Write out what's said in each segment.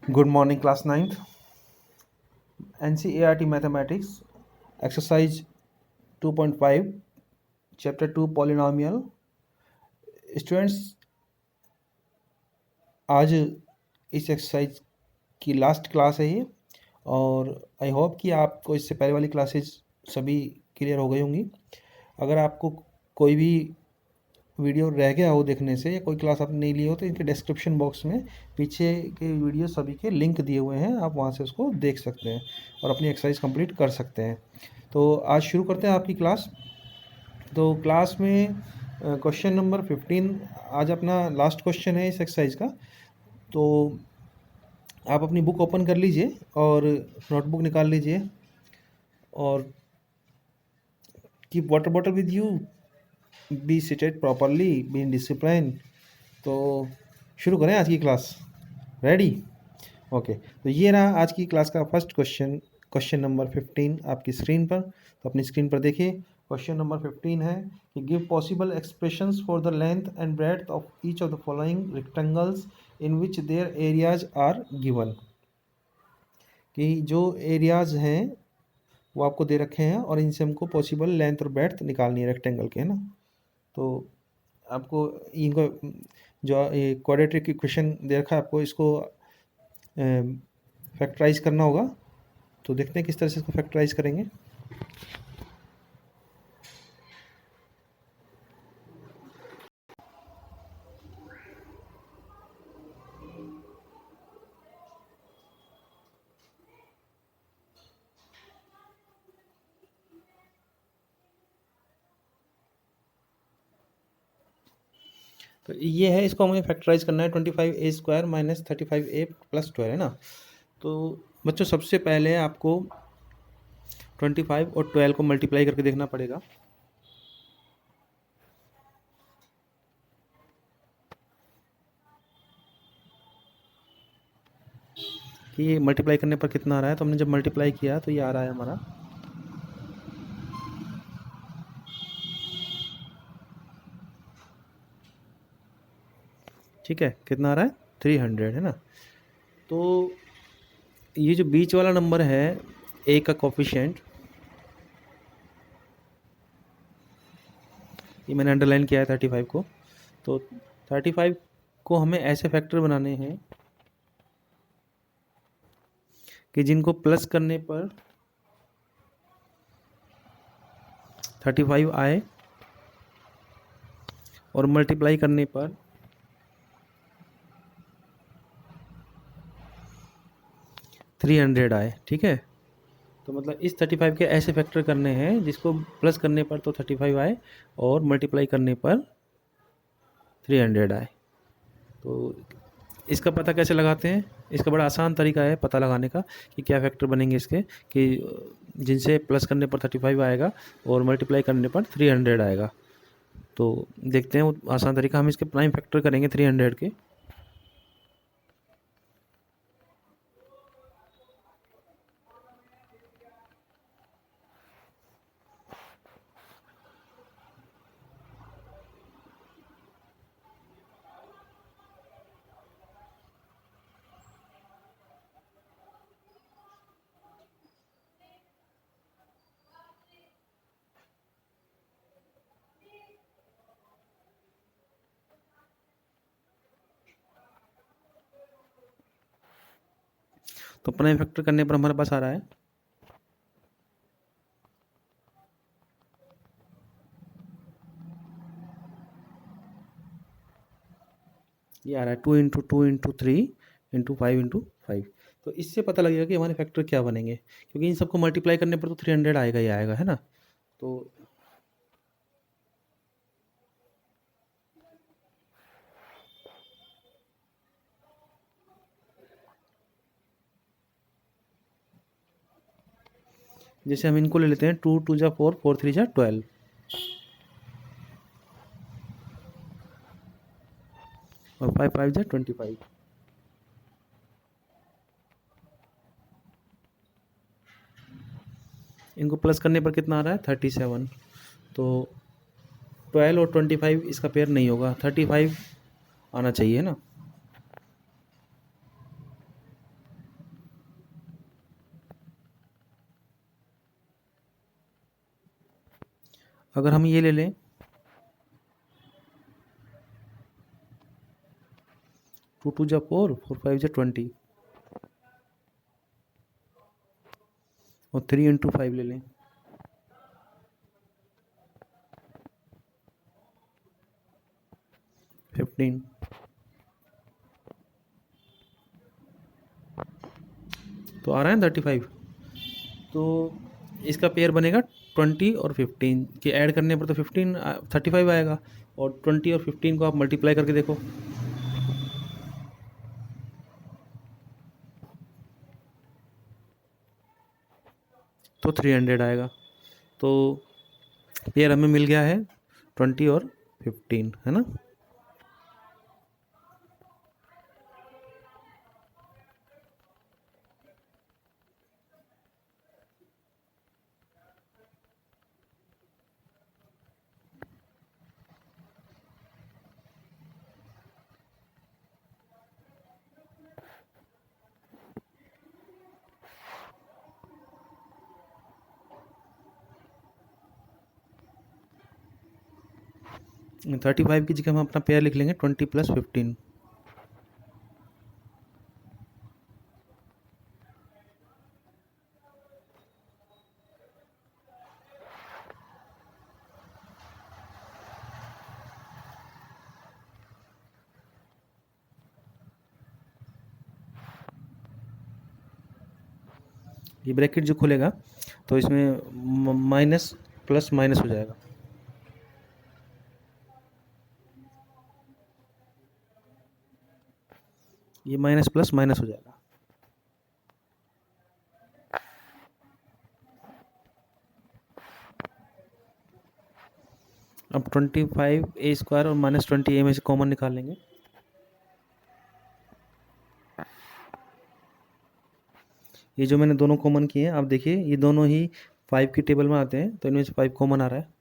Good morning, class ninth. NCERT Mathematics, exercise 2.5, chapter 2 polynomial. Students, आज इस exercise की last class है ये, और आई होप कि आपको इससे पहले वाली क्लासेस सभी क्लियर हो गई होंगी। अगर आपको कोई भी वीडियो रह गया हो देखने से या कोई क्लास आपने नहीं ली हो तो इनके डिस्क्रिप्शन बॉक्स में पीछे के वीडियो सभी के लिंक दिए हुए हैं, आप वहाँ से उसको देख सकते हैं और अपनी एक्सरसाइज कंप्लीट कर सकते हैं। तो आज शुरू करते हैं आपकी क्लास। तो क्लास में क्वेश्चन नंबर 15 आज अपना लास्ट क्वेश्चन है इस एक्सरसाइज का। तो आप अपनी बुक ओपन कर लीजिए और नोटबुक निकाल लीजिए और keep water bottle with you, be seated properly, be in discipline. तो शुरू करें आज की क्लास। रेडी? ओके, तो ये रहा आज की क्लास का फर्स्ट क्वेश्चन, क्वेश्चन नंबर 15 आपकी स्क्रीन पर। तो अपनी स्क्रीन पर देखिए, क्वेश्चन नंबर 15 है कि give possible expressions for the length and breadth of each of the following rectangles in which their areas are given. कि जो एरियाज हैं वो आपको दे रखे हैं और इनसे हमको पॉसिबल लेंथ और ब्रेड्थ निकालनी है रेक्टेंगल के, है ना। तो आपको इनको जो ये क्वाड्रेटिक इक्वेशन दे रखा है आपको इसको फैक्टराइज करना होगा। तो देखते हैं किस तरह से इसको फैक्टराइज करेंगे। तो ये है, इसको हमें फैक्टराइज करना है। 25a² माइनस 35a प्लस 12 है ना। तो बच्चों सबसे पहले आपको 25 और 12 को मल्टीप्लाई करके देखना पड़ेगा। कि ये मल्टीप्लाई करने पर कितना आ रहा है। तो हमने जब मल्टीप्लाई किया तो ये आ रहा है हमारा ठीक है, कितना आ रहा है 300, है ना। तो ये जो बीच वाला नंबर है ए का कोफिशिएंट, ये मैंने अंडरलाइन किया है 35 को। तो 35 को हमें ऐसे फैक्टर बनाने हैं कि जिनको प्लस करने पर 35 आए और मल्टीप्लाई करने पर 300 आए। ठीक है, तो मतलब इस 35 के ऐसे फैक्टर करने हैं जिसको प्लस करने पर तो 35 आए और मल्टीप्लाई करने पर 300 आए। तो इसका पता कैसे लगाते हैं? इसका बड़ा आसान तरीका है पता लगाने का कि क्या फैक्टर बनेंगे इसके, कि जिनसे प्लस करने पर 35 आएगा और मल्टीप्लाई करने पर 300 आएगा। तो देखते हैं वो आसान तरीका। हम इसके प्राइम फैक्टर करेंगे 300 के। तो प्राइम फैक्टर करने पर हमारे पास आ रहा है ये आ रहा है 2 इंटू 2 इंटू 3 इंटू 5 इंटू 5। तो इससे पता लगेगा कि हमारे फैक्टर क्या बनेंगे, क्योंकि इन सबको मल्टीप्लाई करने पर तो 300 आएगा ही आएगा, है ना। तो जैसे हम इनको ले लेते हैं, 2 2 जा 4, 4 3 जा 12 और 5 5 जा 25। इनको प्लस करने पर कितना आ रहा है 37। तो 12 और 25 इसका पेयर नहीं होगा, 35 आना चाहिए ना। अगर हम ये ले लें 2 2 जा 4, 4 5 जा 20 और 3 इंटू 5 ले लें 15। तो आ रहा है 35। तो इसका पेयर बनेगा 20 और 15 के ऐड करने पर तो 35 आएगा, और 20 और 15 को आप मल्टीप्लाई करके देखो तो 300 आएगा। तो पेयर हमें मिल गया है 20 और 15, है ना। इन 35 की जगह हम अपना पेयर लिख लेंगे 20 + 15। ये ब्रैकेट जो खुलेगा तो इसमें माइनस प्लस माइनस हो जाएगा। ये माइनस प्लस माइनस हो जाएगा। अब 25a² और -20a में से कॉमन निकाल लेंगे। ये जो मैंने दोनों कॉमन किए हैं, आप देखिए ये दोनों ही 5 की टेबल में आते हैं, तो इनमें से 5 कॉमन आ रहा है।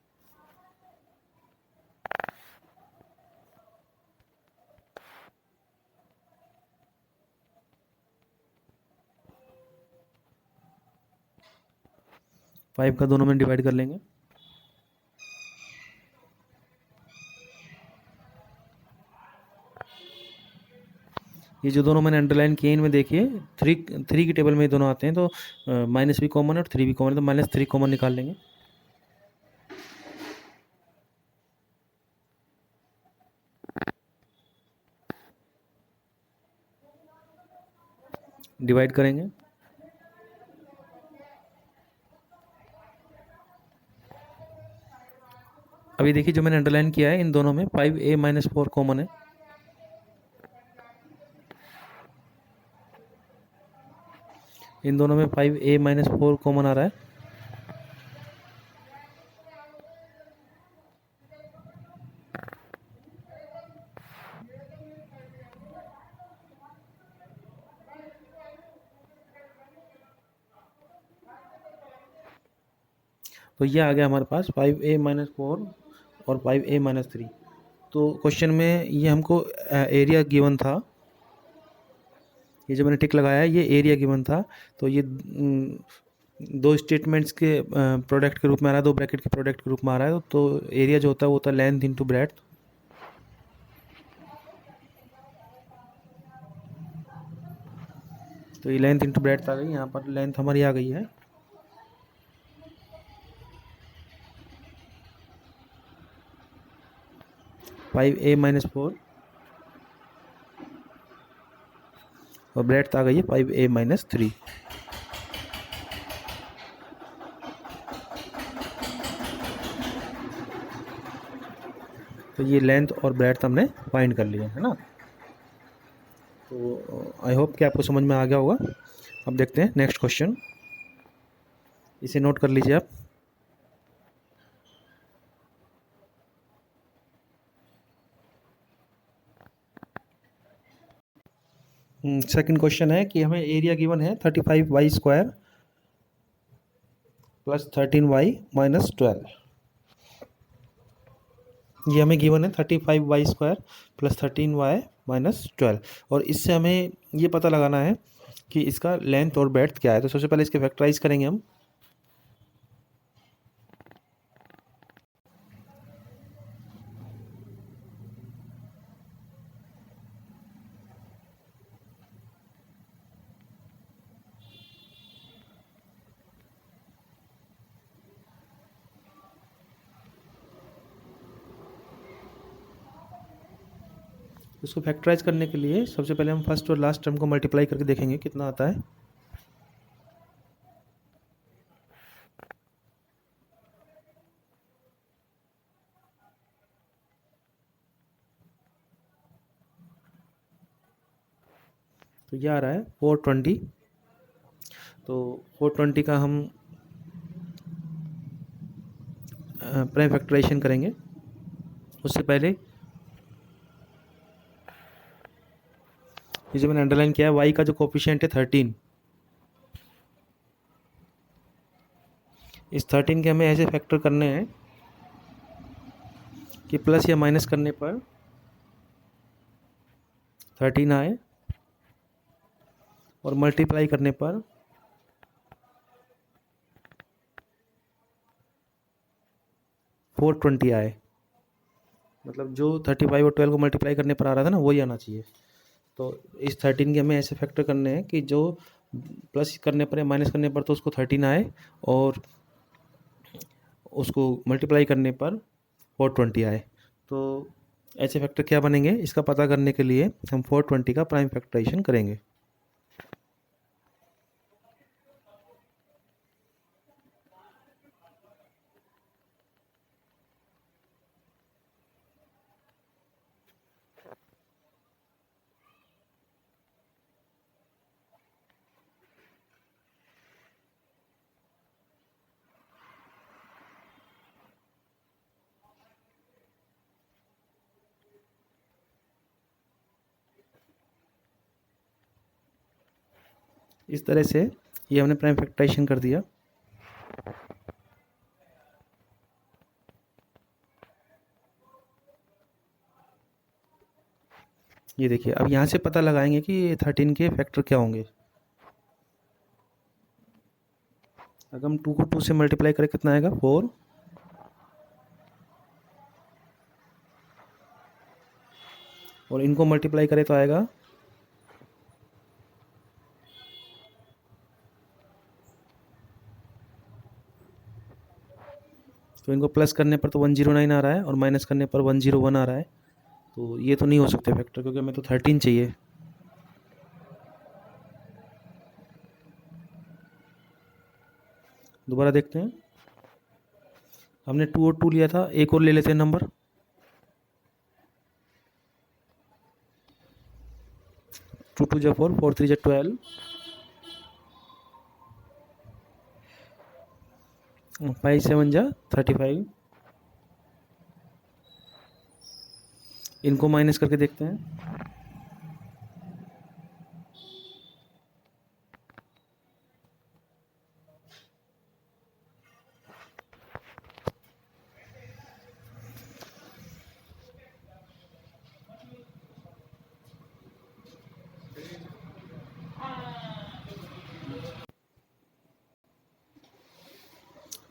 फाइव का दोनों में डिवाइड कर लेंगे। ये जो दोनों मैंने अंडरलाइन किए इनमें देखिए 3 की टेबल में ये दोनों आते हैं, तो माइनस भी कॉमन है और 3 भी कॉमन है, तो -3 कॉमन निकाल लेंगे। डिवाइड करेंगे। अभी देखिए जो मैंने अंडरलाइन किया है इन दोनों में 5a - 4 कॉमन है। इन दोनों में 5a - 4 कॉमन आ रहा है। तो ये आ गया हमारे पास 5a - 4 और 5a - 3। तो क्वेश्चन में ये हमको एरिया गिवन था, ये जो मैंने टिक लगाया है ये एरिया गिवन था। तो ये दो स्टेटमेंट्स के प्रोडक्ट के रूप में आ रहा है, दो ब्रैकेट के प्रोडक्ट के रूप में आ रहा है। तो एरिया जो होता है वो होता है लेंथ इंटू ब्रेड्थ। तो ये लेंथ इंटू ब्रेड्थ आ गई, यहाँ पर लेंथ हमारी आ गई है 5a - 4 और ब्रेड्थ आ गई है 5a - 3। तो ये लेंथ और ब्रेड्थ हमने फाइंड कर लिया है ना। तो आई होप कि आपको समझ में आ गया होगा। अब देखते हैं नेक्स्ट क्वेश्चन, इसे नोट कर लीजिए आप। सेकंड क्वेश्चन है कि हमें एरिया गिवन है 35y² + 13y - 12। ये हमें गिवन है 35y² + 13y - 12, और इससे हमें ये पता लगाना है कि इसका लेंथ और ब्रेड्थ क्या है। तो सबसे पहले इसके फैक्टराइज करेंगे हम। इसको फैक्टराइज करने के लिए सबसे पहले हम फर्स्ट और लास्ट टर्म को मल्टीप्लाई करके देखेंगे कितना आता है। तो ये आ रहा है 420। तो 420 का हम प्राइम फैक्टराइजेशन करेंगे। उससे पहले ये जो मैंने अंडरलाइन किया है, y का जो कोफिशिएंट है 13, इस 13 के हमें ऐसे फैक्टर करने हैं कि प्लस या माइनस करने पर 13 आए और मल्टीप्लाई करने पर 420 आए। मतलब जो 35 और 12 को मल्टीप्लाई करने पर आ रहा था ना, वही आना चाहिए। तो इस 13 के हमें ऐसे फैक्टर करने हैं कि जो प्लस करने पर या माइनस करने पर तो उसको 13 आए और उसको मल्टीप्लाई करने पर 420 आए। तो ऐसे फैक्टर क्या बनेंगे, इसका पता करने के लिए हम 420 का प्राइम फैक्टराइजेशन करेंगे। इस तरह से ये हमने प्राइम फैक्टराइजेशन कर दिया। ये देखिए, अब यहाँ से पता लगाएंगे कि 13 के फैक्टर क्या होंगे। अगर हम 2 को 2 से मल्टीप्लाई करें कितना आएगा, 4। और इनको मल्टीप्लाई करें तो आएगा तो इनको प्लस करने पर तो 109 आ रहा है और माइनस करने पर 101 आ रहा है। तो ये तो नहीं हो सकते फैक्टर, क्योंकि हमें तो 13 चाहिए। दोबारा देखते हैं। हमने 2 और 2 लिया था, एक और ले लेते हैं नंबर। 2 2 जा 4, 4 3 जा 12, 5 7 जा 35। इनको माइनस करके देखते हैं।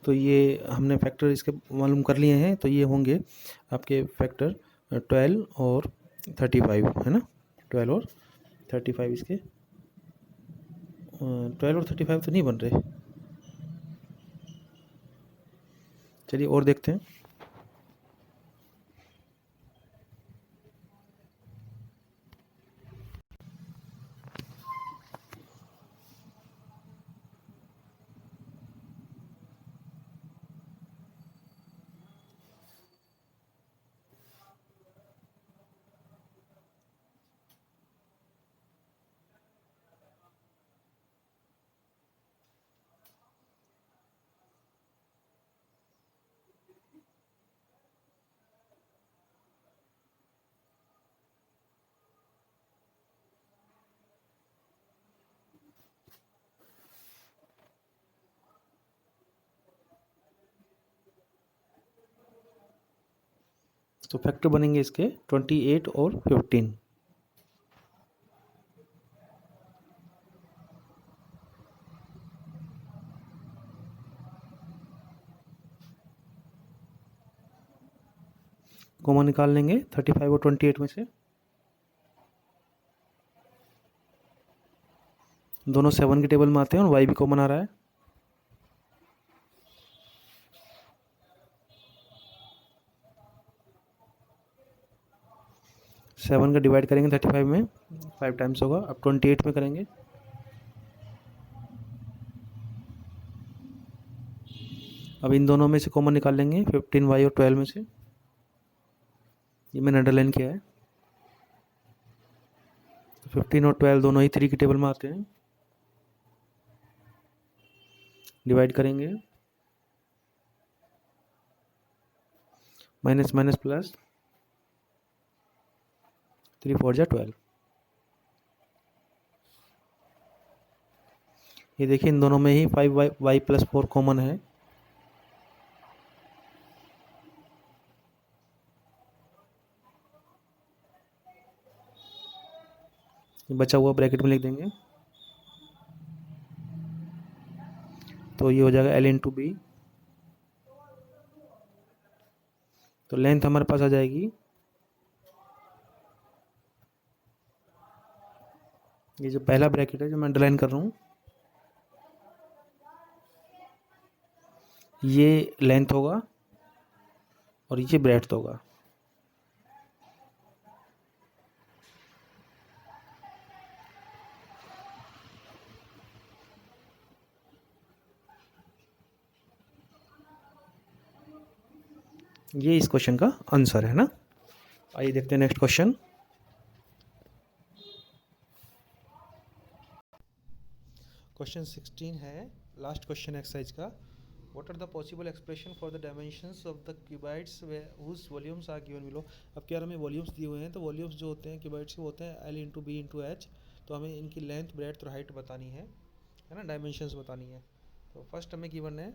तो ये हमने फैक्टर इसके मालूम कर लिए हैं। तो ये होंगे आपके फैक्टर 12 और 35, है ना। 12 और 35 इसके 12 और 35 तो नहीं बन रहे। चलिए और देखते हैं। तो फैक्टर बनेंगे इसके 28 और 15। कॉमन निकाल लेंगे 35 और 28 में से। दोनों 7 के टेबल में आते हैं और y भी कॉमन आ रहा है। 7 का डिवाइड करेंगे 35 में, 5 टाइम्स होगा। अब 28 में करेंगे, अब इन दोनों में से कॉमन निकाल लेंगे 15y और 12 में से, ये मैंने अंडरलाइन किया है। 15 और 12 दोनों ही 3 की टेबल में आते हैं, डिवाइड करेंगे, माइनस माइनस प्लस, 3 4 जा 12। ये देखिए इन दोनों में ही 5y प्लस 4 कॉमन है, ये बचा हुआ ब्रैकेट में लिख देंगे, तो ये हो जाएगा l इंटू बी। तो लेंथ हमारे पास आ जाएगी, ये जो पहला ब्रैकेट है जो मैं अंडरलाइन कर रहा हूँ, ये लेंथ होगा और ये ब्रेड्थ होगा। ये इस क्वेश्चन का आंसर है ना। आइए देखते हैं नेक्स्ट क्वेश्चन। क्वेश्चन 16 है, लास्ट क्वेश्चन एक्सरसाइज का। What are the possible expression for the dimensions of the cuboids whose volumes are given below. अब क्या हमें वॉल्यूम्स दिए हुए हैं, तो वॉल्यूम्स जो होते हैं क्यूबाइड्स के होते हैं l into b into h. तो हमें इनकी लेंथ ब्रेड्थ और हाइट बतानी है ना, डायमेंशंस बतानी है। तो फर्स्ट हमें गिवन है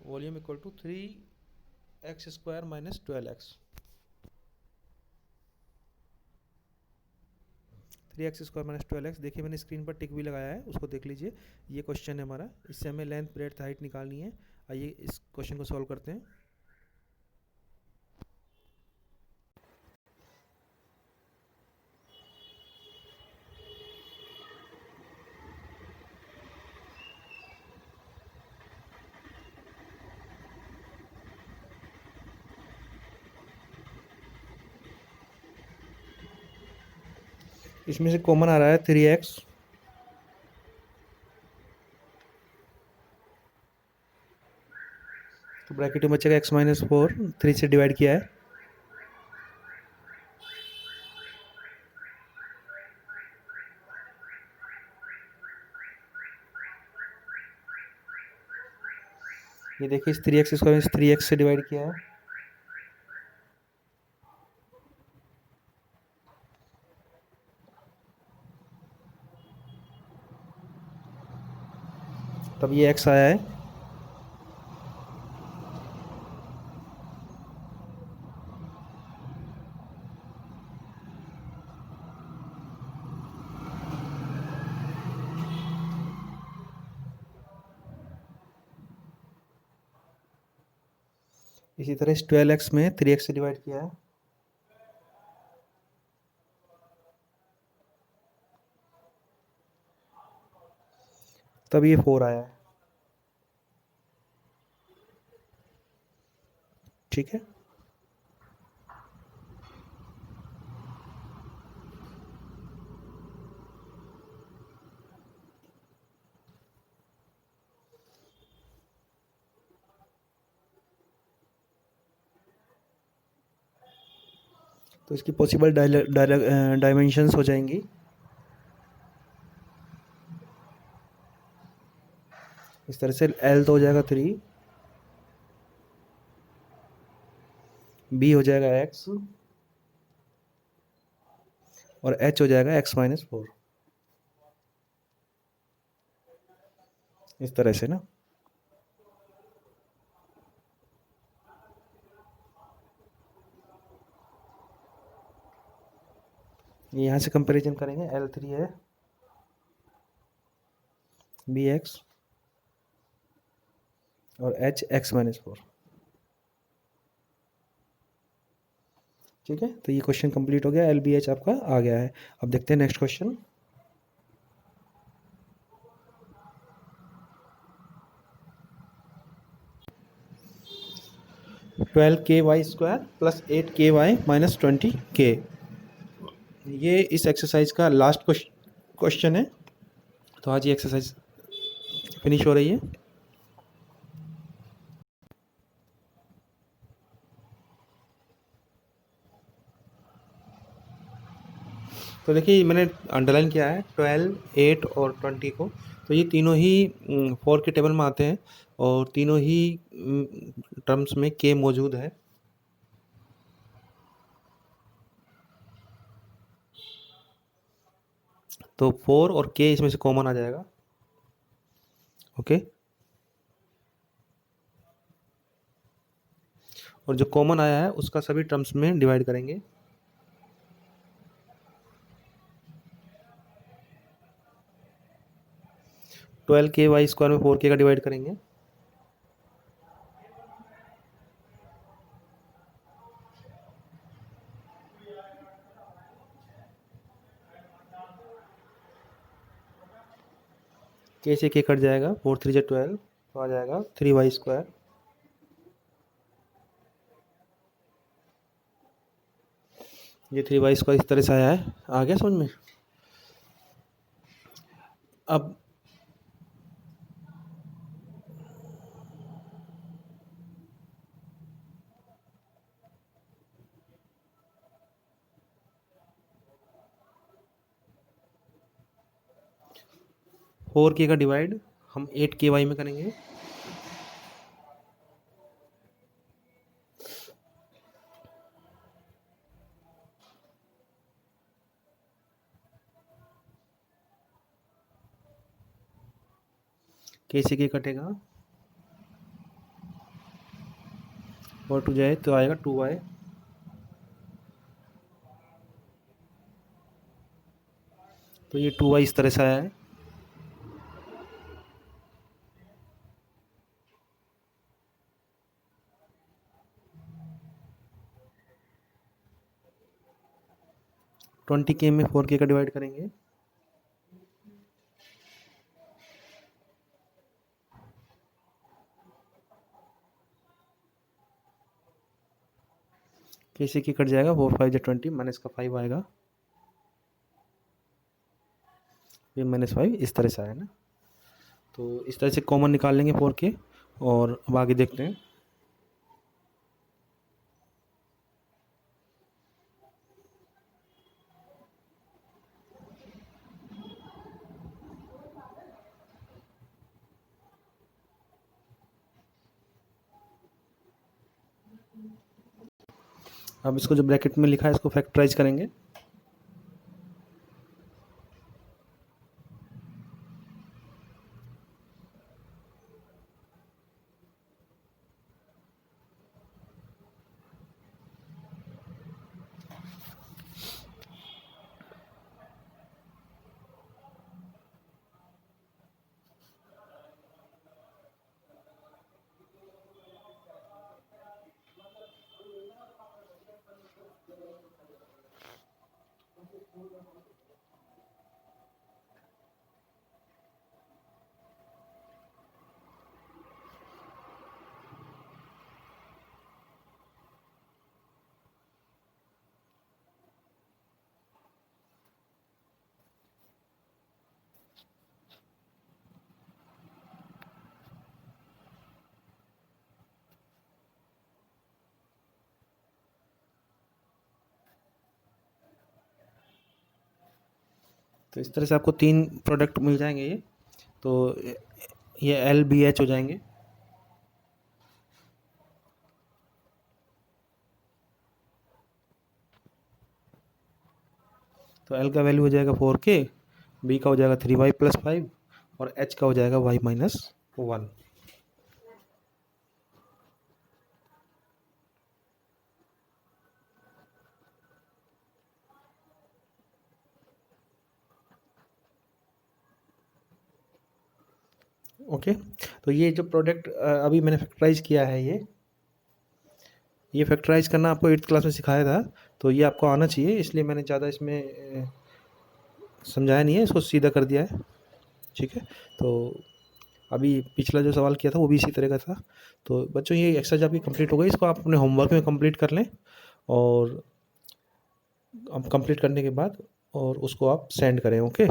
volume equal to 3x² minus 12x, 3x² minus 12x। देखिए मैंने स्क्रीन पर टिक भी लगाया है, उसको देख लीजिए। ये क्वेश्चन है हमारा, इससे हमें लेंथ ब्रेड्थ हाइट निकालनी है। आइए इस क्वेश्चन को सॉल्व करते हैं। इसमें से कॉमन आ रहा है 3x, तो ब्रैकेट में बचेगा x माइनस 4, 3 से डिवाइड किया है, ये देखिए इस 3x² इस 3x से डिवाइड किया है, तब ये x आया है। इसी तरह इस 12x में 3x से डिवाइड किया है, तब ये 4 आया है। ठीक है, तो इसकी पॉसिबल डायमेंशंस हो जाएंगी, इस तरह से l तो हो जाएगा 3, b हो जाएगा x और h हो जाएगा x माइनस 4, इस तरह से ना। यहाँ से कंपैरिजन करेंगे, L3 है bx और h x माइनस 4। ठीक है, तो ये क्वेश्चन कंप्लीट हो गया, LBH आपका आ गया है। अब देखते हैं नेक्स्ट क्वेश्चन। ट्वेल्व के वाई स्क्वायर प्लस 8 के वाई माइनस 20 के। ये इस एक्सरसाइज का लास्ट क्वेश्चन है। तो आज ये एक्सरसाइज फिनिश हो रही है। तो देखिए मैंने अंडरलाइन किया है 12, 8 और 20 को। तो ये तीनों ही 4 के टेबल में आते हैं और तीनों ही टर्म्स में के मौजूद है। तो 4 और के इसमें से कॉमन आ जाएगा। ओके, और जो कॉमन आया है उसका सभी टर्म्स में डिवाइड करेंगे। ट्वेल्व के वाई स्क्वायर में 4 के का डिवाइड करेंगे। के से के कट जाएगा, 4 3 जा 12, तो आ जाएगा 3 वाई स्क्वायर। ये 3 वाई स्क्वायर इस तरह से आया है। आ गया समझ में? अब 4 के का डिवाइड हम 8 के वाई में करेंगे। के से के कटेगा और 2 जाए तो आएगा 2y। तो ये 2y इस तरह से आया है। ट्वेंटी के में 4 के का डिवाइड करेंगे। के से के कट जाएगा, 4 5 जा 20, माइनस का 5 आएगा। ये -5 इस तरह से आया ना। तो इस तरह से कॉमन निकाल लेंगे 4 के, और अब आगे देखते हैं। अब इसको जो ब्रैकेट में लिखा है इसको फैक्टराइज करेंगे। तो इस तरह से आपको 3 प्रोडक्ट मिल जाएंगे ये। तो ये LBH हो जाएंगे। तो L का वैल्यू हो जाएगा 4 के, B का हो जाएगा 3y + 5 और H का हो जाएगा y - 1। ओके, तो ये जो प्रोडक्ट अभी मैंने फैक्टराइज किया है, ये फैक्टराइज करना आपको 8th क्लास में सिखाया था। तो ये आपको आना चाहिए, इसलिए मैंने ज़्यादा इसमें समझाया नहीं है, इसको सीधा कर दिया है। ठीक है, तो अभी पिछला जो सवाल किया था वो भी इसी तरह का था। तो बच्चों ये एक्सरसाइज आपकी कंप्लीट हो गई, इसको आप अपने होमवर्क में कंप्लीट कर लें। और कंप्लीट करने के बाद और उसको आप सेंड करें। ओके।